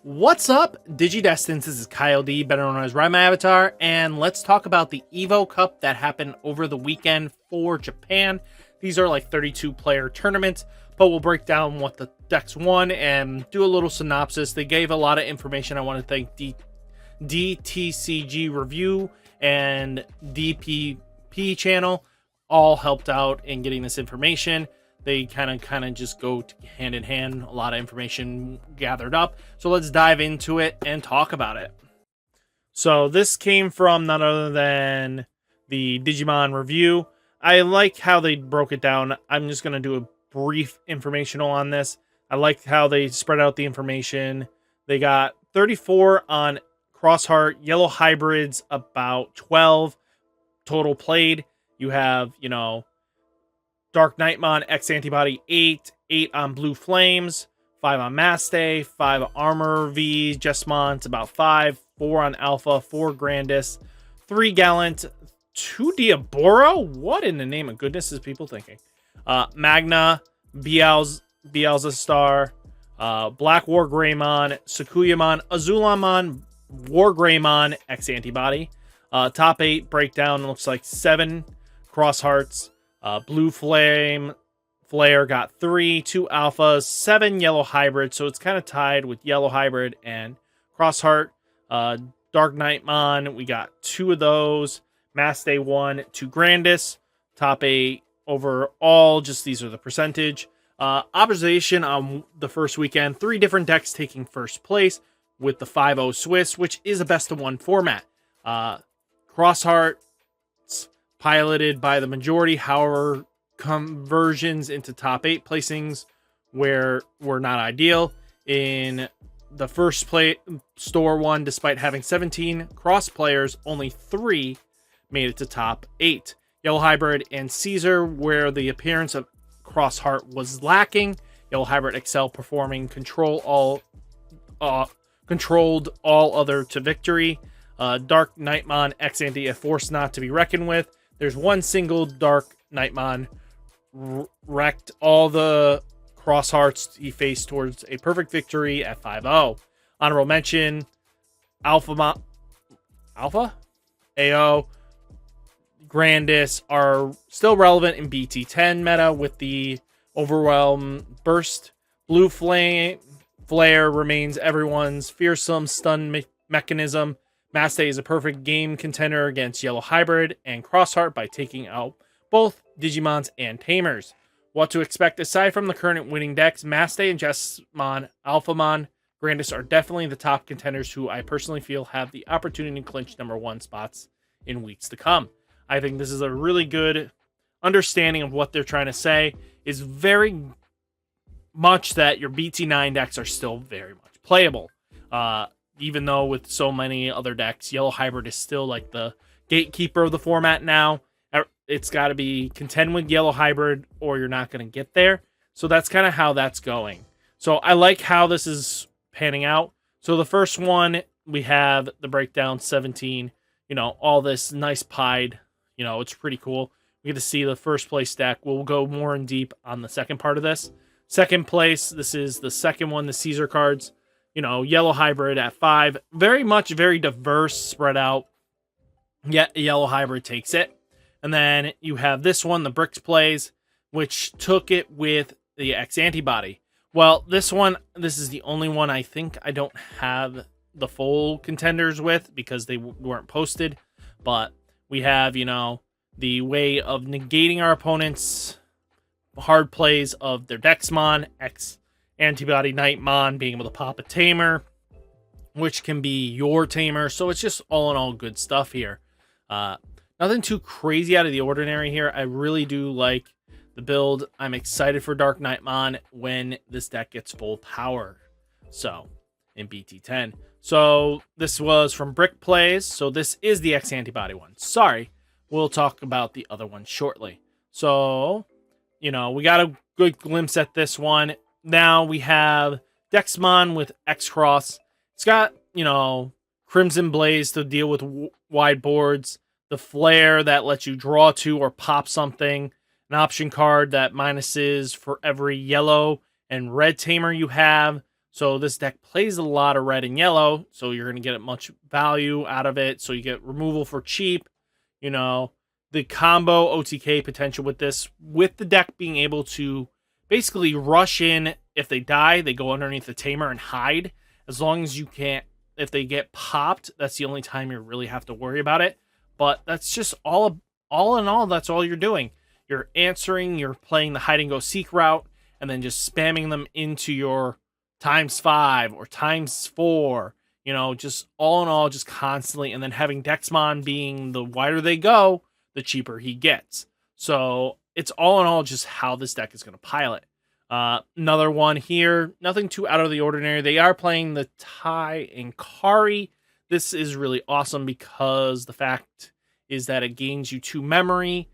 What's up, Digidestins? This is Kyle D, better known as RideMyAvatar, and let's talk about the Evo Cup that happened over the weekend for Japan. These are like 32-player tournaments, but we'll break down what the decks won and do a little synopsis. They gave a lot of information. I want to thank DTCG Review and DPP channel all helped out in getting this information. They kind of just go hand in hand. A lot of information gathered up. So let's dive into it and talk about it. So this came from none other than the Digimon Review. I like how they broke it down. I'm just going to do a brief informational on this. I like how they spread out the information. They got 34 on Crossheart, Yellow Hybrids, about 12 total played. You have, Dark Knightmon, X Antibody 8 on Blue Flames, 5 on Mastay, 5 Armor V, Jesmont, about 5, 4 on Alpha, 4 Grandis, 3 Gallant, 2 Diaboro. What in the name of goodness is people thinking? Magna, Bialza Star, Black War Greymon, Sakuyamon, Azulamon, War Greymon, X Antibody. Top 8 breakdown looks like 7 Crosshearts. Blue Flame Flare got 3, 2 Alphas, 7 Yellow Hybrid, so it's kind of tied with Yellow Hybrid and Crossheart. Dark Knightmon, we got 2 of those. Mastay 1, 2 Grandis. Top 8 overall, just these are the percentage. Observation on the first weekend, 3 different decks taking first place with the 5-0 Swiss, which is a best-of-1 format. Crossheart piloted by the majority, however, conversions into top 8 placings were not ideal. In the first play store one, despite having 17 cross players, only 3 made it to top 8. Yellow Hybrid and Caesar, where the appearance of Crossheart was lacking. Yellow Hybrid Excel performing controlled all other to victory. Dark Knightmon X Anti, a force not to be reckoned with. There's one single Dark Knightmon wrecked all the Crosshearts he faced towards a perfect victory at 5-0. Honorable mention, Alpha, AO, Grandis are still relevant in BT-10 meta with the Overwhelm Burst. Blue Flare remains everyone's fearsome stun mechanism. Mastay is a perfect game contender against Yellow Hybrid and Crossheart by taking out both Digimons and Tamers. What to expect aside from the current winning decks, Mastay and Jesmon, Alphamon, Grandis are definitely the top contenders who I personally feel have the opportunity to clinch #1 spots in weeks to come. I think this is a really good understanding of what they're trying to say, is very much that your BT-9 decks are still very much playable. Even though with so many other decks, Yellow Hybrid is still like the gatekeeper of the format now. It's got to be contend with Yellow Hybrid or you're not going to get there. So that's kind of how that's going. So I like how this is panning out. So the first one, we have the breakdown 17, all this nice pied, it's pretty cool. We get to see the first place deck. We'll go more in deep on the second part of this. Second place, this is the second one, the Caesar cards. Yellow Hybrid at 5. Very diverse, spread out. Yet Yellow Hybrid takes it. And then you have this one, the Bricks plays, which took it with the X Antibody. Well, this is the only one I think I don't have the full contenders with because they weren't posted. But we have, the way of negating our opponents' hard plays of their Dexmon, X Antibody Knightmon being able to pop a Tamer, which can be your Tamer. So it's just all in all good stuff here. Nothing too crazy out of the ordinary here. I really do like the build. I'm excited for Dark Knightmon when this deck gets full power. So in BT-10. So this was from Brick Plays. So this is the X Antibody one. Sorry. We'll talk about the other one shortly. So, we got a good glimpse at this one. Now we have Dexmon with Xros. It's got, Crimson Blaze to deal with wide boards. The Flare that lets you draw 2 or pop something. An option card that minuses for every yellow and red Tamer you have. So this deck plays a lot of red and yellow, so you're going to get much value out of it. So you get removal for cheap, you know, the combo OTK potential with this, with the deck being able to basically rush in. If they die, they go underneath the tamer and hide. As long as you can't, if they get popped, that's the only time you really have to worry about it. But that's just all in all, that's all you're doing. You're answering, you're playing the hide and go seek route, and then just spamming them into your ×5 or ×4, you know, just all in all, just constantly. And then having Dexmon being the wider they go, the cheaper he gets. So it's all in all just how this deck is going to pilot. Another one here, nothing too out of the ordinary. They are playing the Tai and Kari. This is really awesome because the fact is that it gains you 2 memory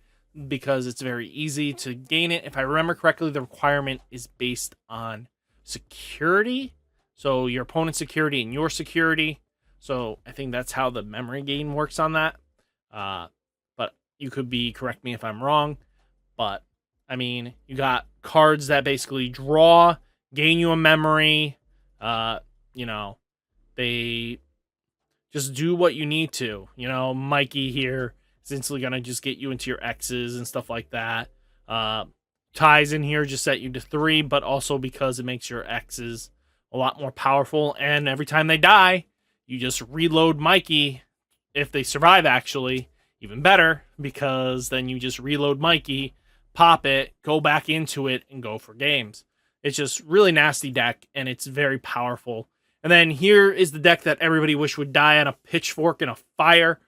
because it's very easy to gain it. If I remember correctly, the requirement is based on security. So your opponent's security and your security. So I think that's how the memory gain works on that. But you could correct me if I'm wrong. But I mean, you got cards that basically draw, gain you a memory. You know, they just do what you need to. You know, Mikey here is instantly going to just get you into your X's and stuff like that. Ties in here just set you to 3, but also because it makes your X's a lot more powerful. And every time they die, you just reload Mikey. If they survive, actually, even better, because then you just reload Mikey, pop it, go back into it, and go for games. It's just really nasty deck, and it's very powerful. And then here is the deck that everybody wish would die on a pitchfork and a fire.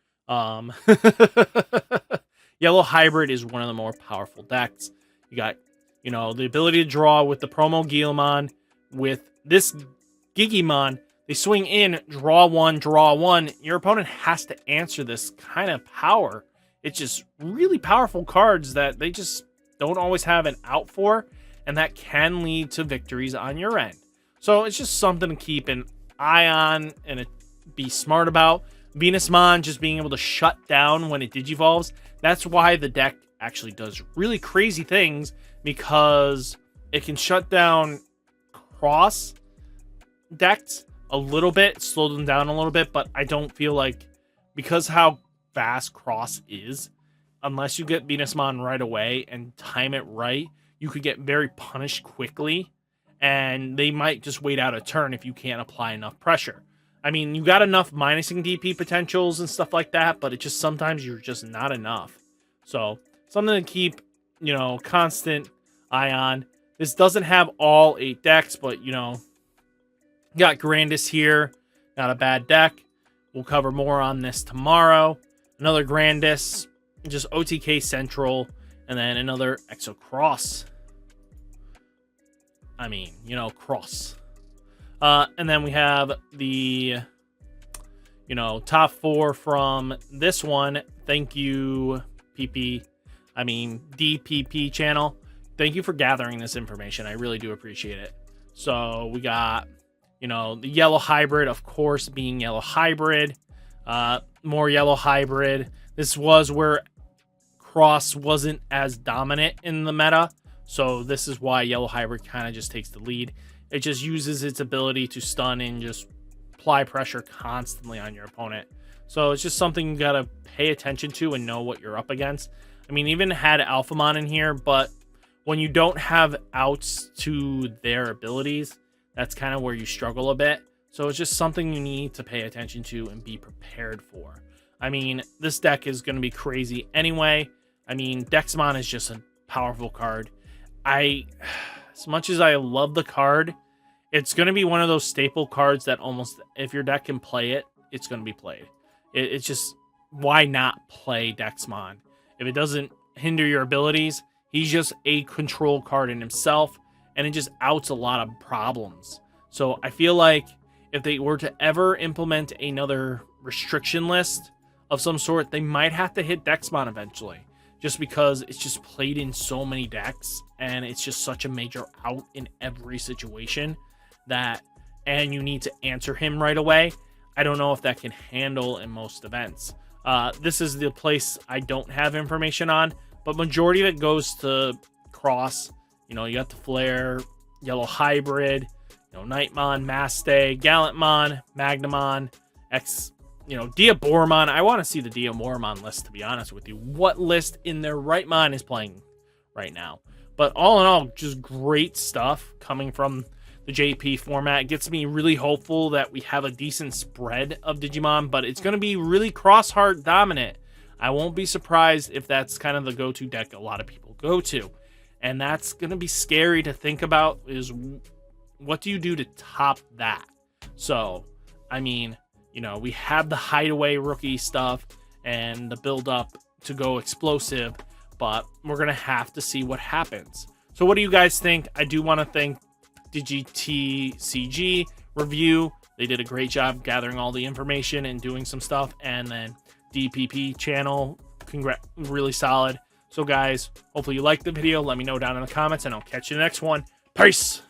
Yellow Hybrid is one of the more powerful decks. You got, you know, the ability to draw with the promo Guilmon. With this Gigimon, they swing in, draw 1, draw 1. Your opponent has to answer this kind of power. It's just really powerful cards that they just don't always have an out for, and that can lead to victories on your end. So it's just something to keep an eye on and be smart about. Venusmon just being able to shut down when it digivolves. That's why the deck actually does really crazy things, because it can shut down cross decks a little bit, slow them down a little bit, but I don't feel like, because how fast cross is, unless you get Venusmon right away and time it right, you could get very punished quickly, and they might just wait out a turn if you can't apply enough pressure. I mean, you got enough minusing DP potentials and stuff like that, but it just sometimes you're just not enough. So something to keep, you know, constant eye on. This doesn't have all 8 decks, but, you know, you got Grandis here. Not a bad deck. We'll cover more on this tomorrow. Another Grandis, just OTK Central, and then another Exo Cross. I mean, you know, Cross. And then we have the, you know, top 4 from this one. Thank you, DPP channel. Thank you for gathering this information. I really do appreciate it. So we got, you know, the Yellow Hybrid, of course, being Yellow Hybrid. More Yellow Hybrid. This was where Cross wasn't as dominant in the meta. So this is why Yellow Hybrid kind of just takes the lead. It just uses its ability to stun and just apply pressure constantly on your opponent. So it's just something you got to pay attention to and know what you're up against. I mean, even had Alphamon in here, but when you don't have outs to their abilities, that's kind of where you struggle a bit. So it's just something you need to pay attention to and be prepared for. I mean, this deck is going to be crazy anyway. I mean, Dexmon is just a powerful card. As much as I love the card, it's going to be one of those staple cards that almost, if your deck can play it, it's going to be played. It's just, why not play Dexmon? If it doesn't hinder your abilities, he's just a control card in himself, and it just outs a lot of problems. So I feel like if they were to ever implement another restriction list of some sort, they might have to hit Dexmon eventually, just because it's just played in so many decks, and it's just such a major out in every situation that, and you need to answer him right away. I don't know if that can handle in most events. This is the place I don't have information on, but majority of it goes to Cross. You know, you got the Flare, Yellow Hybrid, Nightmon, Maste, Gallantmon, Magnamon, Diaboromon. I want to see the Diaboromon list, to be honest with you. What list in their right mind is playing right now? But all in all, just great stuff coming from the JP format. It gets me really hopeful that we have a decent spread of Digimon, but it's going to be really cross-heart dominant. I won't be surprised if that's kind of the go-to deck a lot of people go to. And that's going to be scary to think about, is what do you do to top that? So, I mean, we have the hideaway rookie stuff and the build-up to go explosive, but we're going to have to see what happens. So what do you guys think? I do want to thank TCG Review. They did a great job gathering all the information and doing some stuff. And then DPP channel, congrats, really solid. So guys, hopefully you liked the video. Let me know down in the comments, and I'll catch you in the next one. Peace!